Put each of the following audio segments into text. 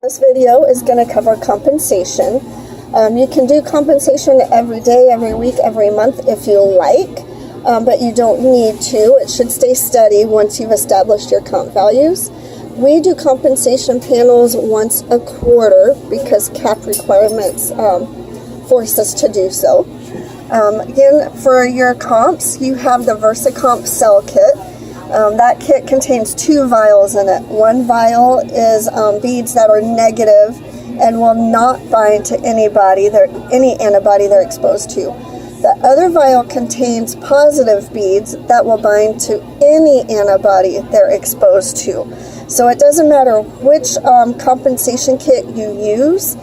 This video is going to cover compensation. You can do compensation every day, every week, every month if you like, but you don't need to. It should stay steady once you've established your comp values. We do compensation panels once a quarter because CAP requirements force us to do so. Again, for your comps, you have the VersaComp Cell Kit. That kit contains 2 vials in it. One vial is beads that are negative and will not bind to any antibody they're exposed to. The other vial contains positive beads that will bind to any antibody they're exposed to. So it doesn't matter which compensation kit you use,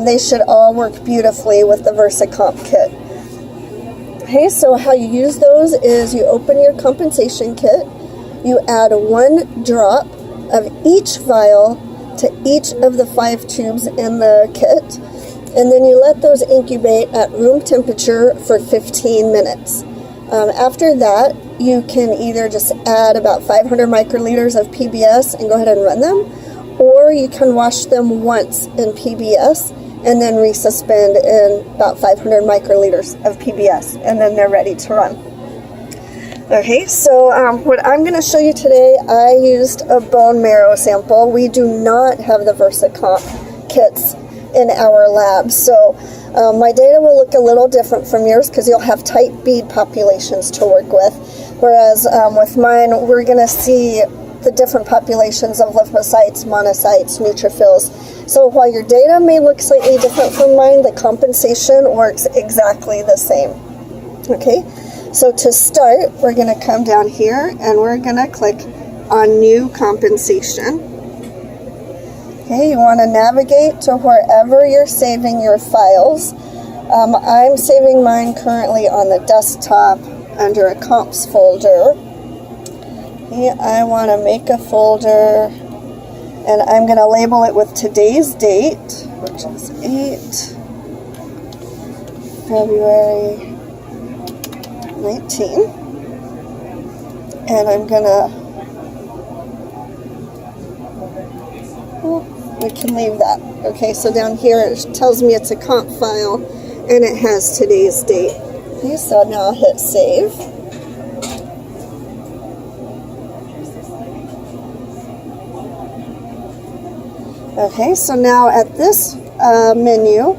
they should all work beautifully with the VersaComp kit. Okay, so how you use those is you open your compensation kit, you add 1 drop of each vial to each of the 5 tubes in the kit, and then you let those incubate at room temperature for 15 minutes. After that, you can either just add about 500 microliters of PBS and go ahead and run them, or you can wash them once in PBS and then resuspend in about 500 microliters of PBS, and then they're ready to run. Okay, so what I'm going to show you today, I used a bone marrow sample. We do not have the VersaComp kits in our lab, so my data will look a little different from yours because you'll have tight bead populations to work with, whereas with mine, we're going to see the different populations of lymphocytes, monocytes, neutrophils. So while your data may look slightly different from mine, the compensation works exactly the same. Okay, so to start, we're going to come down here and we're going to click on New Compensation. Okay, you want to navigate to wherever you're saving your files. I'm saving mine currently on the desktop under a comps folder. Okay, I want to make a folder and I'm going to label it with today's date, which is 8 February 19. And I'm going to, we can leave that. Okay, so down here it tells me it's a comp file and it has today's date. Okay, so now I'll hit save. Okay, so now at this menu,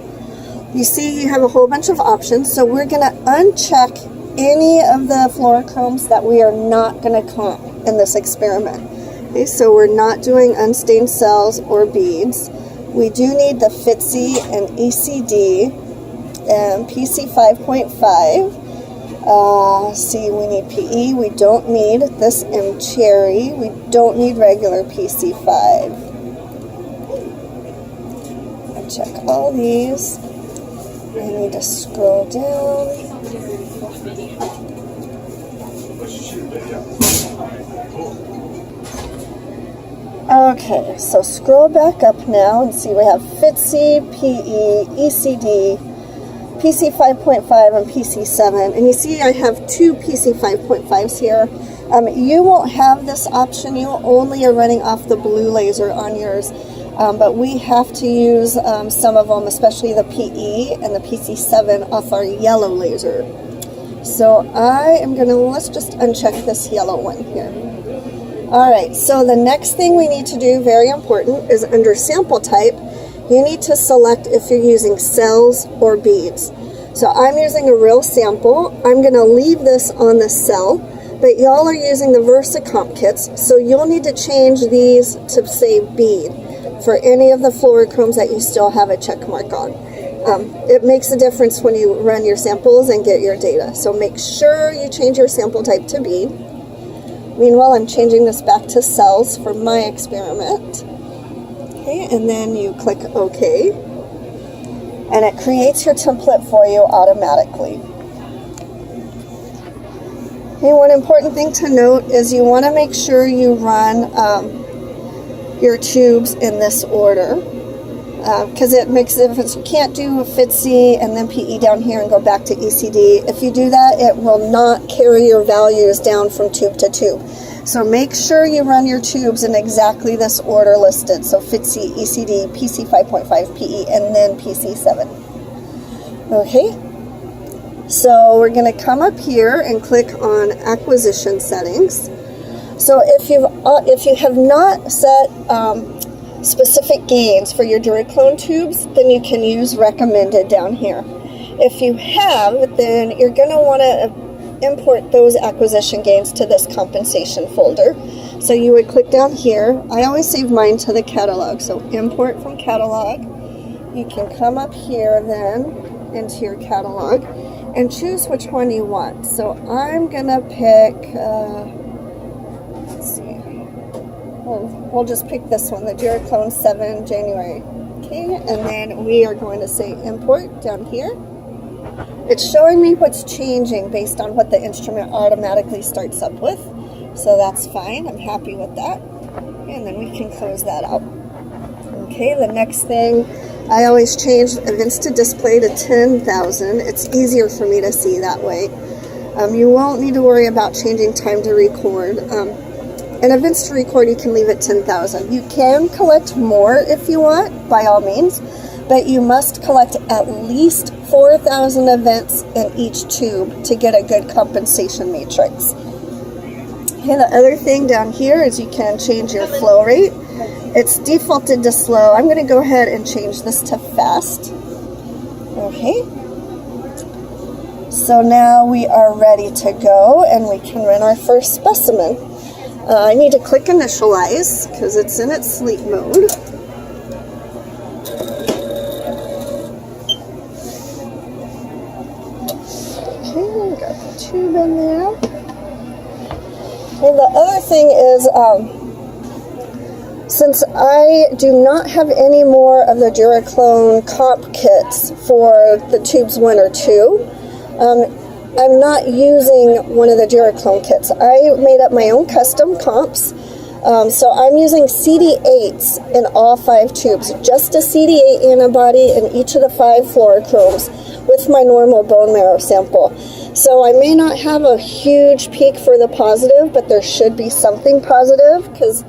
you see you have a whole bunch of options. So we're going to uncheck any of the fluorochromes that we are not going to comp in this experiment. Okay, so we're not doing unstained cells or beads. We do need the FITC and ECD and PC 5.5. See, we need PE. We don't need this M-Cherry. We don't need regular PC5. Check all these. I need to scroll down. Okay, so scroll back up now and see we have FITC, PE, ECD, PC 5.5, and PC 7. And you see I have 2 PC 5.5s here. You won't have this option. You only are running off the blue laser on yours. But we have to use some of them, especially the PE and the PC7 off our yellow laser. So I am going to, let's just uncheck this yellow one here. Alright, so the next thing we need to do, very important, is under sample type, you need to select if you're using cells or beads. So I'm using a real sample. I'm going to leave this on the cell, but y'all are using the VersaComp kits, so you'll need to change these to say bead for any of the fluorochromes that you still have a check mark on. It makes a difference when you run your samples and get your data. So make sure you change your sample type to bead. Meanwhile, I'm changing this back to cells for my experiment. Okay, and then you click OK. And it creates your template for you automatically. Okay, one important thing to note is you want to make sure you run your tubes in this order because it makes a difference. You can't do a FITC and then PE down here and go back to ECD. If you do that, it will not carry your values down from tube to tube. So make sure you run your tubes in exactly this order listed. So FITC, ECD, PC 5.5 PE, and then PC 7. Okay, so we're going to come up here and click on acquisition settings. So if you have not set specific gains for your Duraclone tubes, then you can use recommended down here. If you have, then you're going to want to import those acquisition gains to this compensation folder. So you would click down here. I always save mine to the catalog. So import from catalog. You can come up here then into your catalog and choose which one you want. So I'm going to pick, let's see, we'll just pick this one, the Duraclone 7 January. Okay, and then we are going to say import down here. It's showing me what's changing based on what the instrument automatically starts up with. So that's fine. I'm happy with that. And then we can close that out. Okay, the next thing, I always change events to display to 10,000. It's easier for me to see that way. You won't need to worry about changing time to record. And events to record, you can leave it 10,000. You can collect more if you want, by all means, but you must collect at least 4,000 events in each tube to get a good compensation matrix. Okay, the other thing down here is you can change your flow rate. It's defaulted to slow. I'm going to go ahead and change this to fast. Okay. So now we are ready to go and we can run our first specimen. I need to click initialize because it's in its sleep mode. Okay, got the tube in there. And the other thing is, since I do not have any more of the Duraclone comp kits for the tubes 1 or 2, I'm not using one of the Duraclone kits. I made up my own custom comps, so I'm using CD8s in all 5 tubes, just a CD8 antibody in each of the 5 fluorochromes with my normal bone marrow sample. So I may not have a huge peak for the positive, but there should be something positive because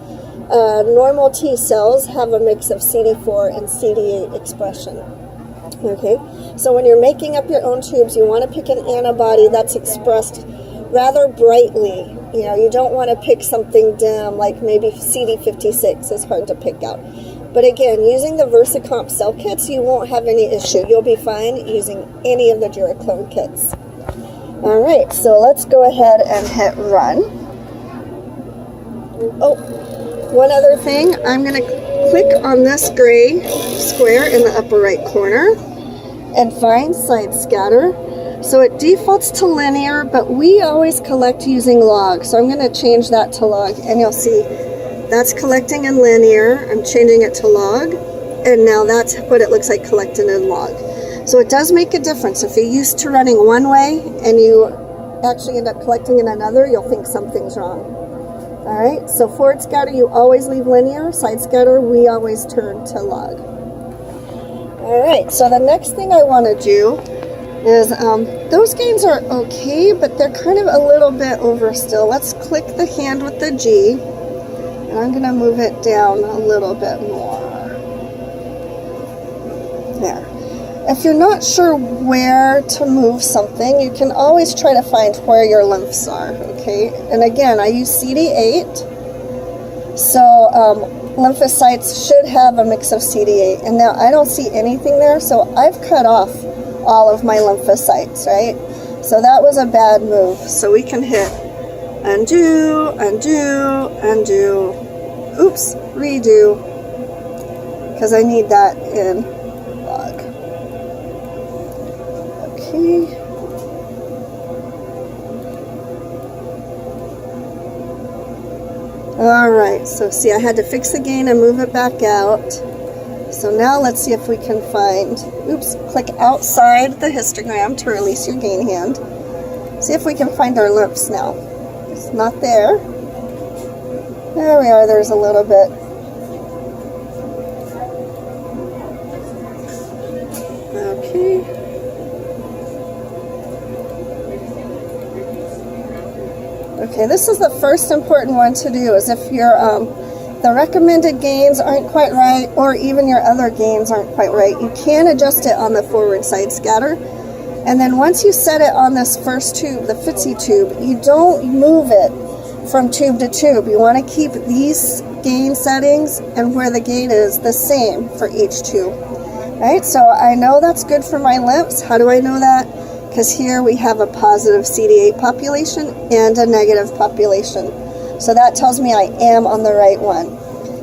normal T cells have a mix of CD4 and CD8 expression. Okay, so when you're making up your own tubes, you want to pick an antibody that's expressed rather brightly. You know, you don't want to pick something dim like maybe CD56 is hard to pick out. But again, using the VersaComp cell kits, you won't have any issue. You'll be fine using any of the Duraclone kits. All right, so let's go ahead and hit run. Oh, one other thing, I'm going to click on this gray square in the upper right corner and find side scatter. So it defaults to linear, but we always collect using log. So I'm going to change that to log, and you'll see that's collecting in linear. I'm changing it to log, and now that's what it looks like collecting in log. So it does make a difference. If you're used to running one way and you actually end up collecting in another, you'll think something's wrong. All right, so forward scatter, you always leave linear. Side scatter, we always turn to log. All right, so the next thing I want to do is, those gains are okay, but they're kind of a little bit over still. Let's click the hand with the G, and I'm going to move it down a little bit more. There. If you're not sure where to move something, you can always try to find where your lymphs are, okay? And again, I use CD8, so lymphocytes should have a mix of CD8. And now I don't see anything there, so I've cut off all of my lymphocytes, right? So that was a bad move. So we can hit undo, undo, undo, oops, redo, because I need that in log. Okay. All right, so see, I had to fix the gain and move it back out. So now let's see if we can find, oops, click outside the histogram to release your gain hand. See if we can find our lymphs now. It's not there. There we are, there's a little bit. Okay, this is the first important one to do, is if your the recommended gains aren't quite right, or even your other gains aren't quite right, you can adjust it on the forward side scatter. And then once you set it on this first tube, the FTSE tube, you don't move it from tube to tube. You want to keep these gain settings and where the gain is the same for each tube. Right, so I know that's good for my lymphs. How do I know that? Because here we have a positive CD8 population and a negative population. So that tells me I am on the right one.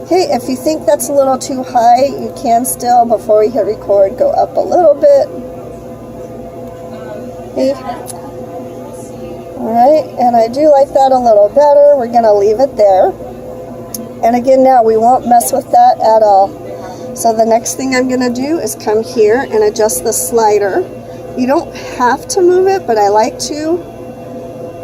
Okay, if you think that's a little too high, you can still, before we hit record, go up a little bit. Okay. Alright, and I do like that a little better. We're going to leave it there. And again, now we won't mess with that at all. So the next thing I'm going to do is come here and adjust the slider. You don't have to move it, but I like to,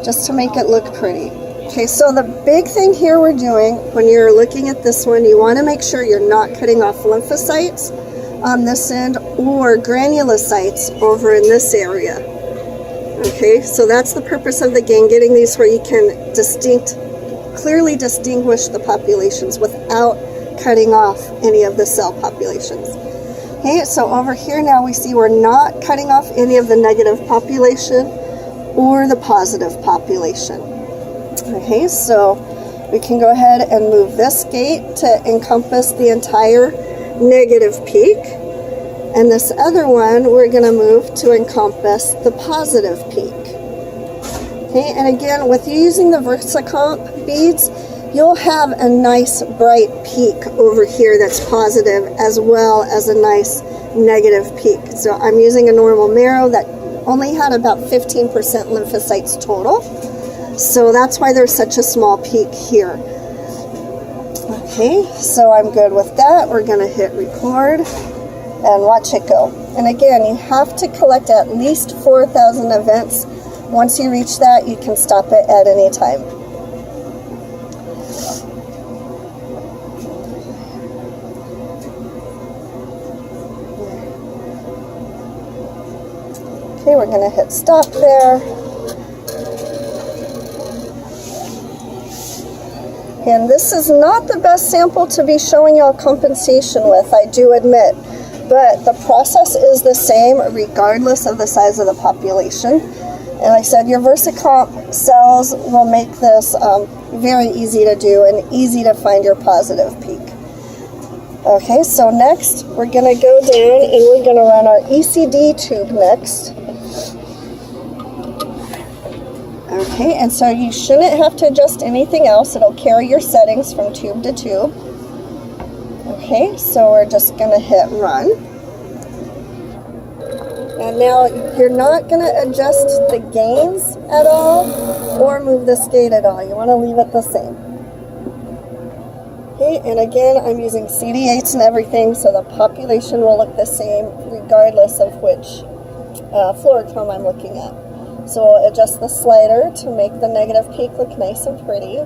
just to make it look pretty. Okay, so the big thing here we're doing, when you're looking at this one, you want to make sure you're not cutting off lymphocytes on this end or granulocytes over in this area. Okay, so that's the purpose of the gain, getting these where you can clearly distinguish the populations without cutting off any of the cell populations. Okay, so over here now we see we're not cutting off any of the negative population or the positive population. Okay, so we can go ahead and move this gate to encompass the entire negative peak. And this other one we're going to move to encompass the positive peak. Okay, and again, with you using the VersaComp beads, you'll have a nice bright peak over here that's positive, as well as a nice negative peak. So I'm using a normal marrow that only had about 15% lymphocytes total. So that's why there's such a small peak here. Okay, so I'm good with that. We're going to hit record and watch it go. And again, you have to collect at least 4,000 events. Once you reach that, you can stop it at any time. Okay, we're going to hit stop there. And this is not the best sample to be showing y'all compensation with, I do admit. But the process is the same regardless of the size of the population. And like I said, your VersaComp cells will make this very easy to do and easy to find your positive peak. Okay, so next we're going to go down and we're going to run our ECD tube next. Okay, and so you shouldn't have to adjust anything else. It'll carry your settings from tube to tube. Okay, so we're just going to hit run. And now you're not going to adjust the gains at all or move this gate at all. You want to leave it the same. Okay, and again, I'm using CD8s and everything, so the population will look the same regardless of which fluorochrome I'm looking at. So I'll adjust the slider to make the negative peak look nice and pretty.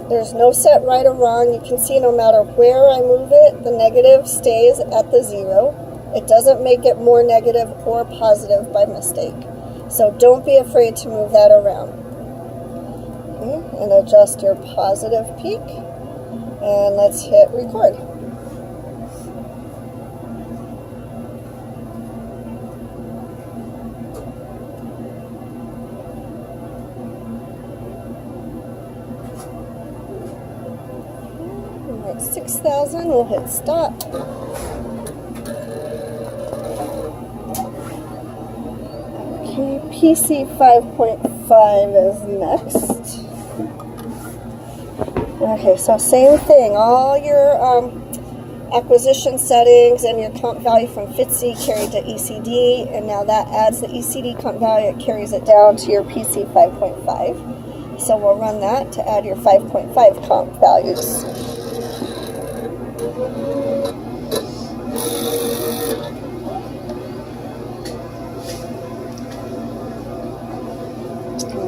There's no set right or wrong. You can see no matter where I move it, the negative stays at the 0. It doesn't make it more negative or positive by mistake. So don't be afraid to move that around. Okay, and adjust your positive peak. And let's hit record. All right, 6,000, we'll hit stop. Okay, PC 5.5 is next. Okay, so same thing. All your acquisition settings and your comp value from FTSE carried to ECD, and now that adds the ECD comp value, it carries it down to your PC 5.5. So we'll run that to add your 5.5 comp values.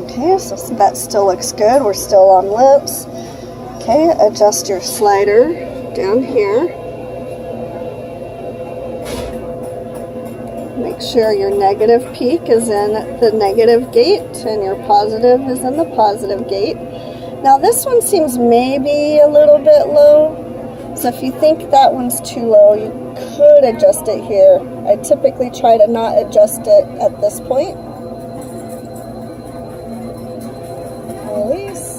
Okay, so that still looks good. We're still on lips. Okay, adjust your slider down here. Make sure your negative peak is in the negative gate and your positive is in the positive gate. Now this one seems maybe a little bit low. So if you think that one's too low, you could adjust it here. I typically try to not adjust it at this point. Release.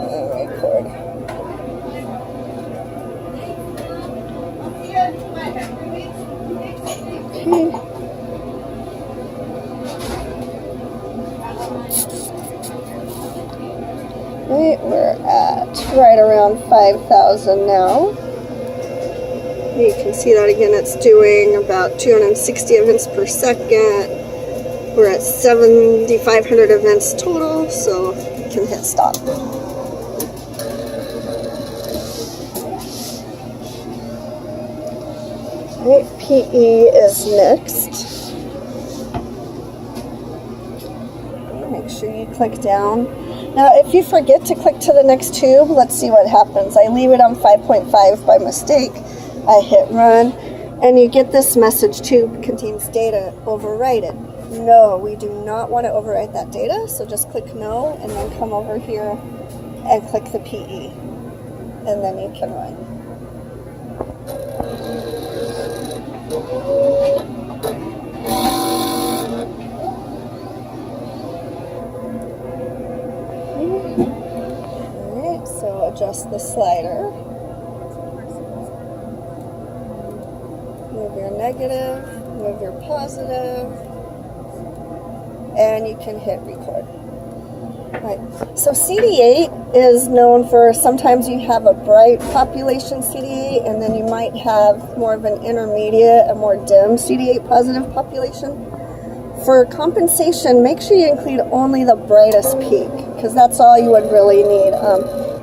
And record. Okay. Right, we're at right around 5,000 now. You can see that again, it's doing about 260 events per second. We're at 7,500 events total, so you can hit stop. Right, PE is next. Make sure you click down. Now, if you forget to click to the next tube, let's see what happens. I leave it on 5.5 by mistake. I hit run, and you get this message, tube contains data, overwrite it. No, we do not want to overwrite that data, so just click no, and then come over here and click the PE, and then you can run. Alright, so adjust the slider. Move your negative, move your positive, and you can hit record. Right. So CD8 is known for, sometimes you have a bright population CD8, and then you might have more of an intermediate, a more dim CD8 positive population. For compensation, make sure you include only the brightest peak, because that's all you would really need.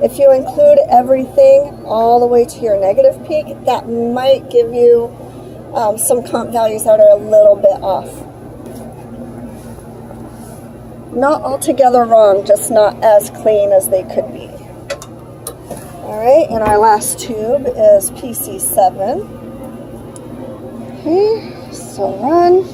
If you include everything all the way to your negative peak, that might give you some comp values that are a little bit off. Not altogether wrong, just not as clean as they could be. Alright, and our last tube is PC7. Okay, so run.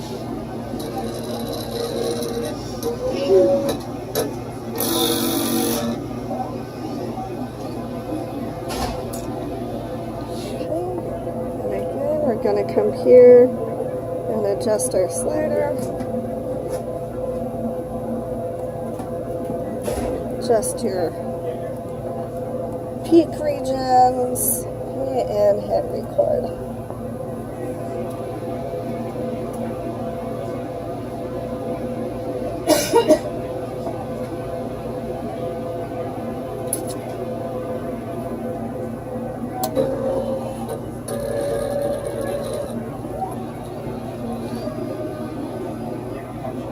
We're going to come here and adjust our slider. Adjust your peak regions and hit record.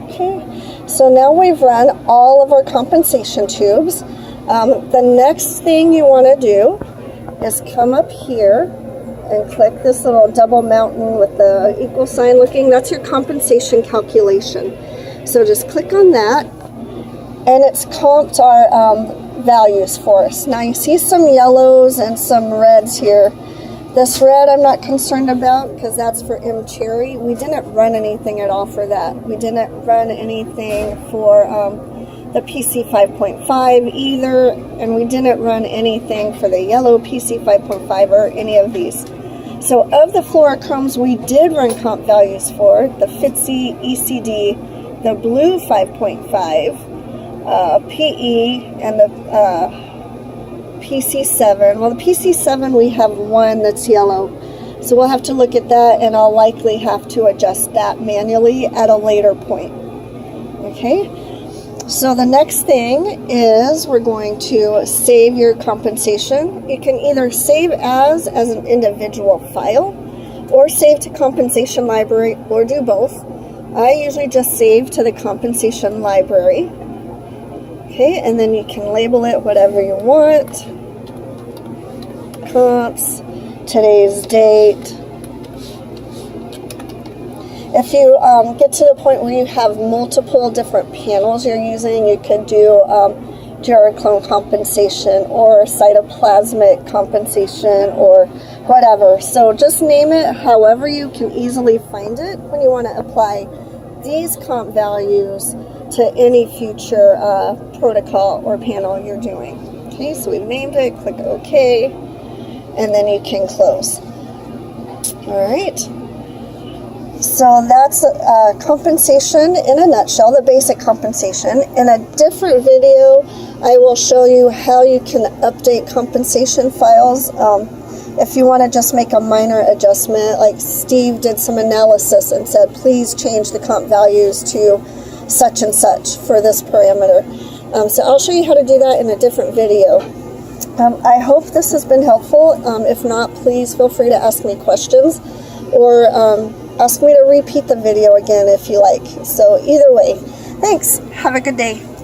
Okay, so now we've run all of our compensation tubes. The next thing you want to do is come up here and click this little double mountain with the equal sign looking. That's your compensation calculation. So just click on that, and it's comped our values for us. Now you see some yellows and some reds here. This red I'm not concerned about because that's for M-Cherry. We didn't run anything at all for that. We didn't run anything for the PC 5.5 either, and we didn't run anything for the yellow PC 5.5 or any of these. So of the fluorochromes we did run comp values for, the FTSE, ECD, the blue 5.5, PE, and the PC7. Well, the PC7 we have one that's yellow, so we'll have to look at that, and I'll likely have to adjust that manually at a later point. Okay, so the next thing is we're going to save your compensation. You can either save as an individual file or save to compensation library, or do both. I usually just save to the compensation library. Okay, and then you can label it whatever you want. Comps, today's date. If you get to the point where you have multiple different panels you're using, you could do duraclone compensation or cytoplasmic compensation or whatever. So just name it however you can easily find it when you want to apply these comp values to any future protocol or panel you're doing. Okay, so we've named it, click OK, and then you can close. All right. So that's compensation in a nutshell, the basic compensation. In a different video, I will show you how you can update compensation files. If you want to just make a minor adjustment, like Steve did some analysis and said, please change the comp values to such and such for this parameter. So I'll show you how to do that in a different video. I hope this has been helpful. If not, please feel free to ask me questions or ask me to repeat the video again if you like. So either way, thanks. Have a good day.